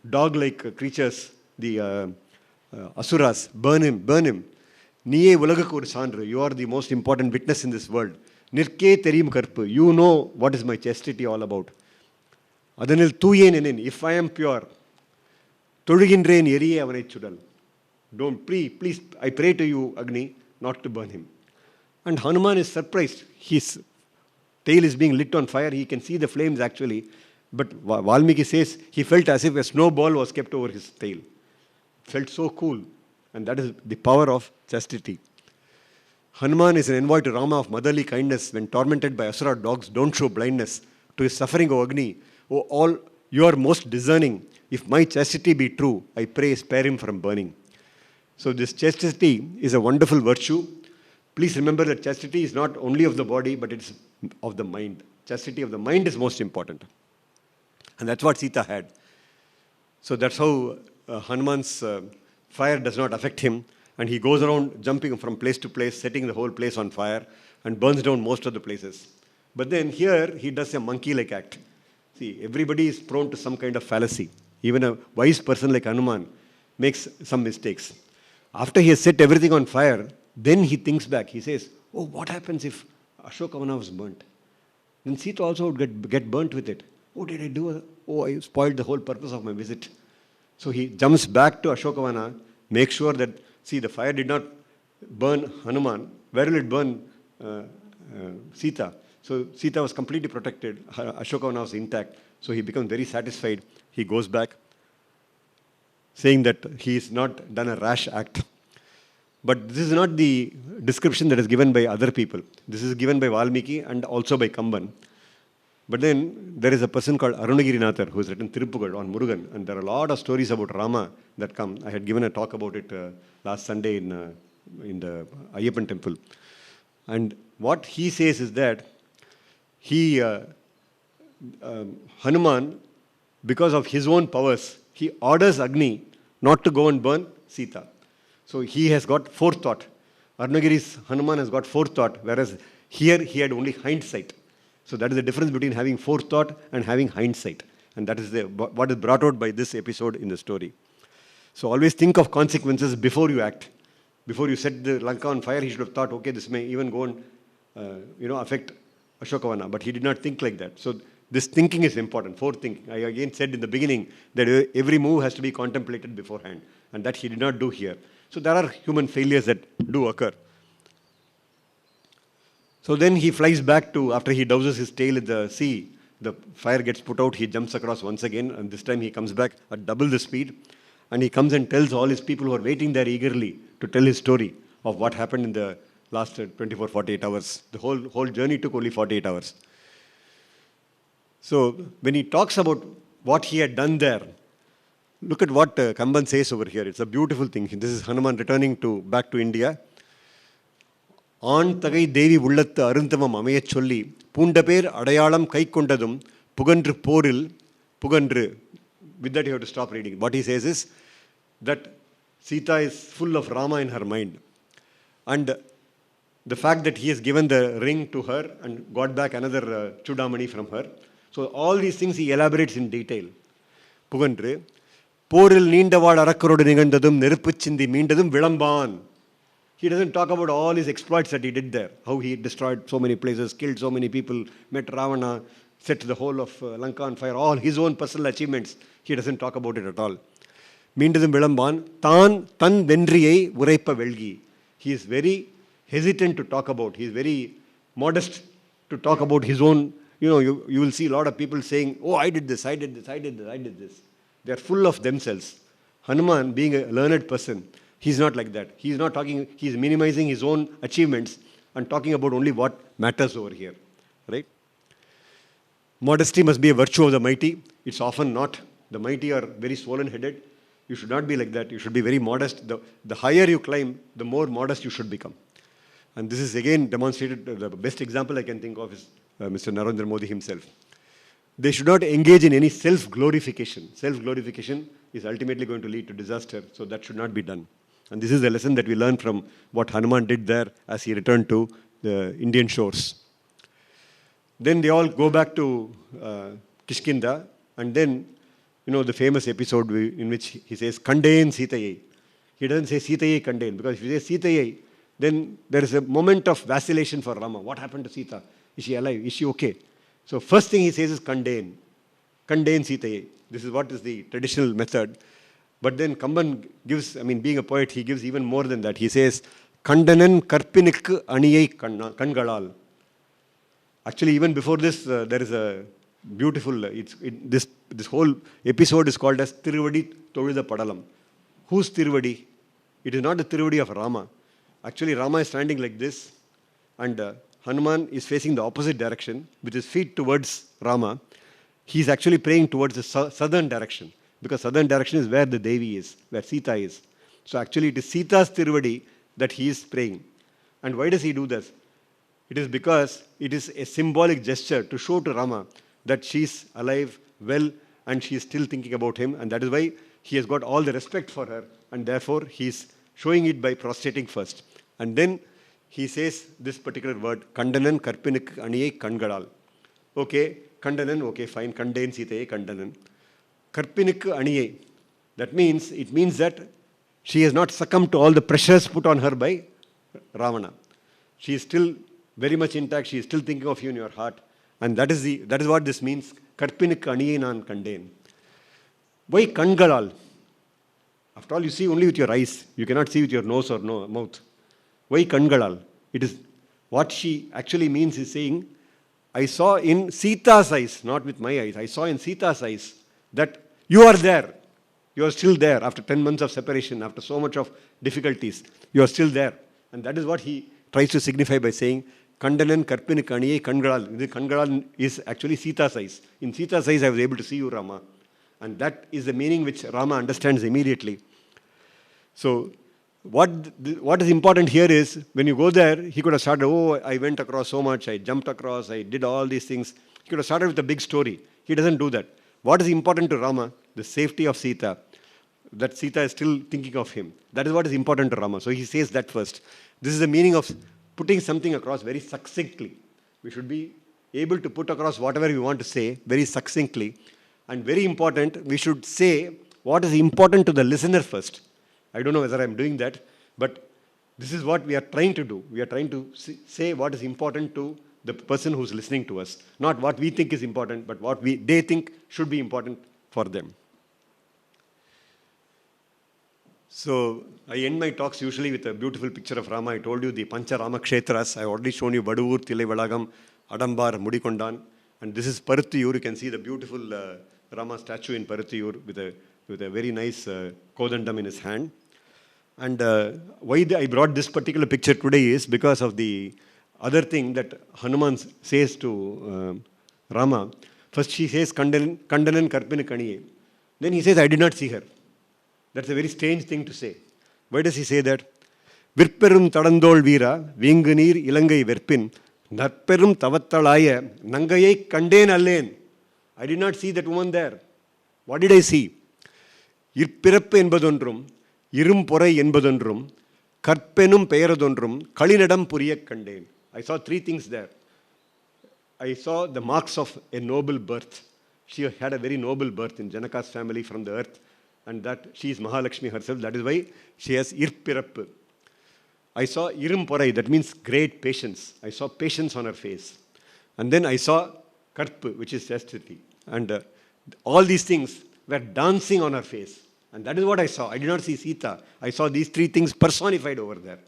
dog-like creatures, the asuras, burn him? நீயே உலகுக்கு ஒரு சான்று. You are the most important witness in this world. நிற்கே தெரியும் கற்பு. You know what is my chastity all about. அதனில் தூயேன் எனின், if I am pure, தொழுகின்றேன் எரியே அவனை சுடல். Don't please, I pray to you, Agni, not to burn him. And Hanuman is surprised. His tail is being lit on fire. He can see the flames actually. But Valmiki says he felt as if a snowball was kept over his tail. Felt so cool. And that is the power of chastity. Hanuman is an envoy to Rama of motherly kindness. When tormented by asura dogs, don't show blindness to his suffering, O Agni. O all, you are most discerning. If my chastity be true, I pray spare him from burning. So this chastity is a wonderful virtue. Please remember that chastity is not only of the body, but it's of the mind. Chastity of the mind is most important. And that's what Sita had. So that's how Hanuman's fire does not affect him. And he goes around jumping from place to place, setting the whole place on fire, and burns down most of the places. But then here, he does a monkey-like act. See, everybody is prone to some kind of fallacy. Even a wise person like Hanuman makes some mistakes. After he has set everything on fire, then he thinks back. He says, oh, what happens if Ashokavana was burnt? Then Sita also would get burnt with it. Oh, did I do? Oh, I spoiled the whole purpose of my visit. So he jumps back to Ashokavana, makes sure that, see, the fire did not burn Hanuman. Where will it burn Sita? So Sita was completely protected. Ashokavana was intact. So he becomes very satisfied. He goes back, saying that he has not done a rash act. But this is not the description that is given by other people. This is given by Valmiki and also by Kamban. But then there is a person called Arunagirinathar who has written Tiruppugal on Murugan, and there are a lot of stories about Rama that come. I had given a talk about it last Sunday in the Ayyappan temple. And what he says is that Hanuman, because of his own powers, he orders Agni not to go and burn Sita. So he has got forethought. Arunagiri's Hanuman has got forethought, whereas here he had only hindsight. So that is the difference between having forethought and having hindsight. And that is what is brought out by this episode in the story. So always think of consequences before you act. Before you set the Lanka on fire, he should have thought, okay, this may even go and affect Ashokavana. But he did not think like that. So this thinking is important, forethinking. I again said in the beginning that every move has to be contemplated beforehand. And that he did not do here. So there are human failures that do occur. So then he flies back to, after he douses his tail in the sea, the fire gets put out, he jumps across once again, and this time he comes back at double the speed, and he comes and tells all his people who are waiting there eagerly to tell his story of what happened in the last 24, 48 hours. The whole journey took only 48 hours. So when he talks about what he had done there, look at what Kamban says over here. It's a beautiful thing. This is Hanuman returning back to India. ஆண் தகை தேவி உள்ளத்து அருந்தவம் அமையச் சொல்லி பூண்டபேர் அடையாளம் கை கொண்டதும் புகன்று போரில் புகன்று. With that you have to stop reading. What he says is that Sita is full of Rama in her mind. And the fact that he has given the ring to her and got back another Chudamani from her. So all these things he elaborates in detail. புகன்று போரில் நீண்டவாள் அரக்கரோடு நிகழ்ந்ததும் நெருப்புச் சிந்தி மீண்டதும் விளம்பான். He doesn't talk about all his exploits that he did there, how he destroyed so many places, killed so many people, met Ravana, set the whole of Lanka on fire, all his own personal achievements. He doesn't talk about it at all. மீண்டதும் விளம்பான் தான் தன் வென்றியை உரைப்ப வெல்கி. He is very hesitant to talk about. He is very modest to talk about his own. You will see a lot of people saying, oh, I did this, I did this, I did this, I did this. They are full of themselves. Hanuman, being a learned person, he's not like that. He's not talking, he's minimizing his own achievements and talking about only what matters over here. Right? Modesty must be a virtue of the mighty. It's often not. The mighty are very swollen-headed. You should not be like that. You should be very modest. The higher you climb, the more modest you should become. And this is again demonstrated, the best example I can think of is Mr. Narendra Modi himself. They should not engage in any self-glorification. Self-glorification is ultimately going to lead to disaster, so that should not be done. And this is the lesson that we learn from what Hanuman did there as he returned to the Indian shores. Then they all go back to Kishkinda, and then, the famous episode in which he says, Kandayen Sitaye. He doesn't say Sitaye Kandayen, because if you say Sitaye, then there is a moment of vacillation for Rama. What happened to Sita? Is she alive? Is she okay? So first thing he says is Kandayen. Kandayen Sitaye. This is what is the traditional method. But then Kamban gives, being a poet, he gives even more than that. He says, Kandanan karpinikku aniyai kangalal. Actually, even before this, there is a beautiful, this whole episode is called as Tiruvadi Toludha Padalam. Whose Tiruvadi? It is not the Tiruvadi of Rama. Actually, Rama is standing like this, and Hanuman is facing the opposite direction, with his feet towards Rama. He is actually praying towards the southern direction, because southern direction is where the Devi is, where Sita is. So actually it is Sita's Tiruvadi that he is praying. And why does he do this? It is because it is a symbolic gesture to show to Rama that she is alive, well, and she is still thinking about him, and that is why he has got all the respect for her, and therefore he is showing it by prostrating first. And then he says this particular word, Kandanan karpinik aniyai kangalal. Okay, Kandanan, okay, fine, Kandayen Sitaye Kandanan. Karpinik aniyai. That means, it means that she has not succumbed to all the pressures put on her by Ravana. She is still very much intact. She is still thinking of you in your heart. And that is what this means. Karpinik aniyai nan kandayen. Why kangalal? After all, you see only with your eyes. You cannot see with your nose or mouth. Why kangalal? It is what she actually means is saying, I saw in Sita's eyes, not with my eyes, I saw in Sita's eyes that you are there. You are still there after 10 months of separation, after so much of difficulties. You are still there. And that is what he tries to signify by saying, Kandanan Karpinu Kaniye Kangalal. The Kangalal is actually Sita's eyes. In Sita's eyes, I was able to see you, Rama. And that is the meaning which Rama understands immediately. So, what is important here is, when you go there, he could have started, oh, I went across so much, I jumped across, I did all these things. He could have started with a big story. He doesn't do that. What is important to Rama? The safety of Sita. That Sita is still thinking of him. That is what is important to Rama. So he says that first. This is the meaning of putting something across very succinctly. We should be able to put across whatever we want to say very succinctly. And very important, we should say what is important to the listener first. I don't know whether I'm doing that, but this is what we are trying to do. We are trying to say what is important to the person who's listening to us. Not what we think is important, but what they think should be important for them. So I end my talks usually with a beautiful picture of Rama. I told you the Pancha Rama Kshetras. I already shown you Baduvur, Thilai Valagam, Adambar, Mudikondan. And this is Paruttiyur. You can see the beautiful Rama statue in Paruttiyur with a very nice Kodandam in his hand. And why I brought this particular picture today is because of the other thing that Hanuman says to Rama. First he says, Kandanan Karpinu Kaniye. Then he says, I did not see her. That's a very strange thing to say. Why does he say that? Virperum Tadandol Veera, Vinganir Ilangai Verpin, Narperum Tavattalaya, Nangayai Kanden Allen. I did not see that woman there. What did I see? Irpirappu என்பதொன்றும் Irumporai என்பதொன்றும் கற்பெனும் பெயரதொன்றும் களிநடம் புரியக் கண்டேன். I saw three things there. I saw the marks of a noble birth. She had a very noble birth in Janaka's family from the earth, and that she is Mahalakshmi herself. That is why she has Irpirappu. I saw Irumporai, that means great patience. I saw patience on her face. And then I saw Karpu, which is chastity. And all these things were dancing on her face. And that is what I saw. I did not see Sita. I saw these three things personified over there.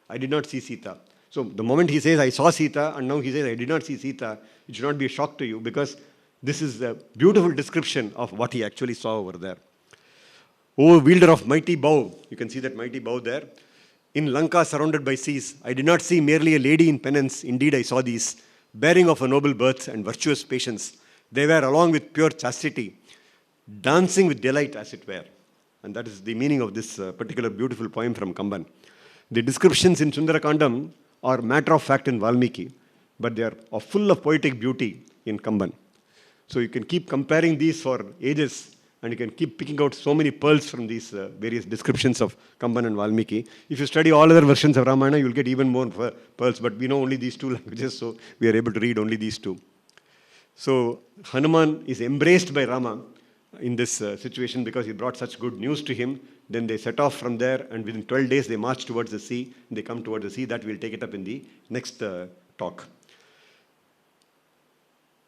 I did not see Sita. So the moment he says, I saw Sita, and now he says, I did not see Sita, it should not be a shock to you, because this is a beautiful description of what he actually saw over there. O wielder of mighty bow, you can see that mighty bow there. In Lanka surrounded by seas, I did not see merely a lady in penance. Indeed, I saw these, bearing of a noble birth and virtuous patience. They were along with pure chastity, dancing with delight, as it were. And that is the meaning of this particular beautiful poem from Kamban. The descriptions in Sundara Kandam are matter of fact in Valmiki, but they are full of poetic beauty in Kamban. So you can keep comparing these for ages, and you can keep picking out so many pearls from these various descriptions of Kamban and Valmiki. If you study all other versions of Ramayana, you'll get even more pearls, but we know only these two languages, so we are able to read only these two. So Hanuman is embraced by Rama in this situation because he brought such good news to him. Then they set off from there, and within 12 days they march towards the sea. They come towards the sea. That we'll take it up in the next talk.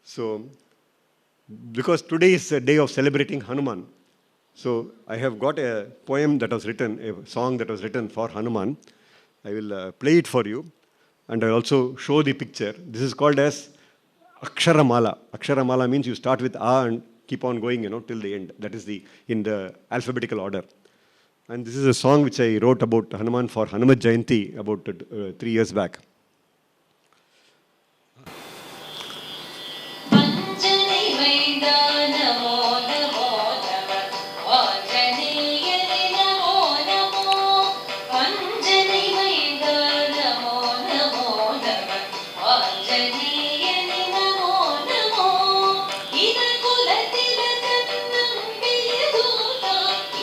So, because today is a day of celebrating Hanuman, so I have got a poem that was written, a song that was written for Hanuman. I will play it for you, and I also show the picture. This is called as Aksharamala. Aksharamala means you start with A and keep on going, till the end. That is in the alphabetical order. And this is a song which I wrote about Hanuman for Hanumat Jayanti about 3 years back.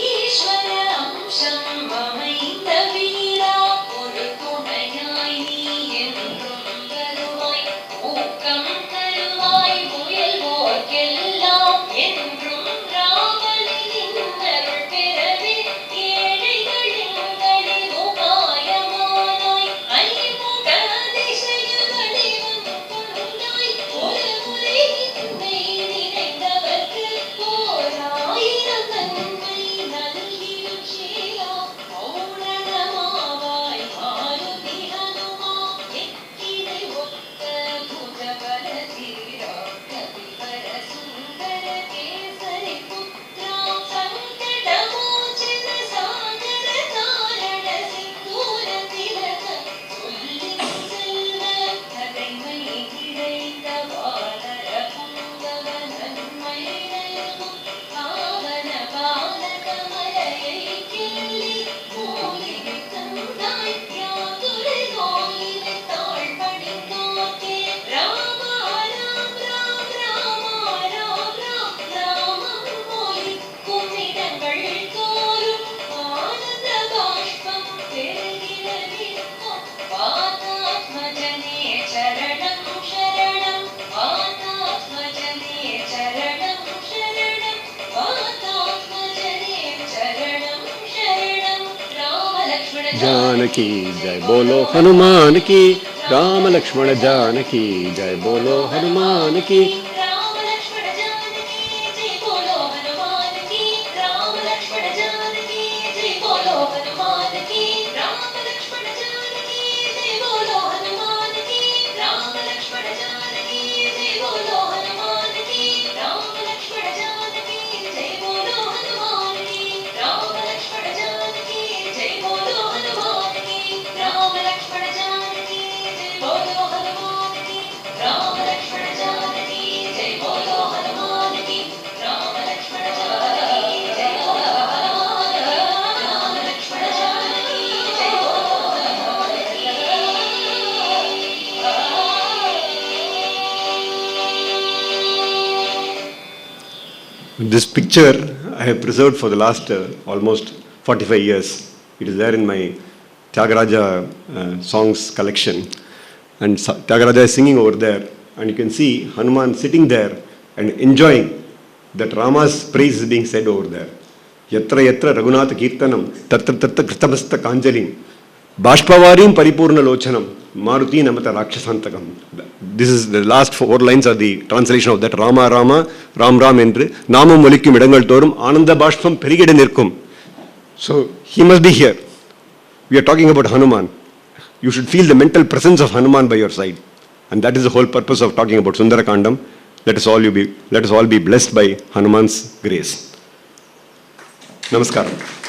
Easwaran, Janaki जय बोलो हनुमान की, राम लक्ष्मण जानकी जय बोलो हनुमान की। राम लक्ष्मण जानकी जय बोलो हनुमान की, राम लक्ष्मण जानकी जय बोलो हनुमान की, राम लक्ष्मण जानकी जय बोलो हनुमान की, राम लक्ष्मण जानकी जय बोलो हनुमान की, राम लक्ष्मण जानकी जय बोलो हनुमान की, राम लक्ष्मण जानकी जय बोलो हनुमान की, राम लक्ष्मण जानकी जय बोलो हनुमान की, राम लक्ष्मण जानकी जय बोलो हनुमान की, राम लक्ष्मण जानकी जय बोलो हनुमान की, राम लक्ष्मण जानकी जय बोलो हनुमान की। This picture I have preserved for the last almost 45 years. It is there in my Tyagaraja songs collection. And Tyagaraja is singing over there. And you can see Hanuman sitting there and enjoying that Rama's praise is being said over there. Yatra yatra Raghunatha Kirtanam, tatra tatra kritamasta kanjalim, Bashpavarim Paripurna Lochanam, Maruti Namata Rakshasantakam. This is the last 4 lines are the translation of that. Rama Rama, Ram Ram Endru, Namam Molikum Idangal Thorum, Ananda Bashpam Perigide Nirkum. So he must be here. We are talking about Hanuman. You should feel the mental presence of Hanuman by your side. And that is the whole purpose of talking about Sundara Kandam. Let us all be blessed by Hanuman's grace. Namaskaram.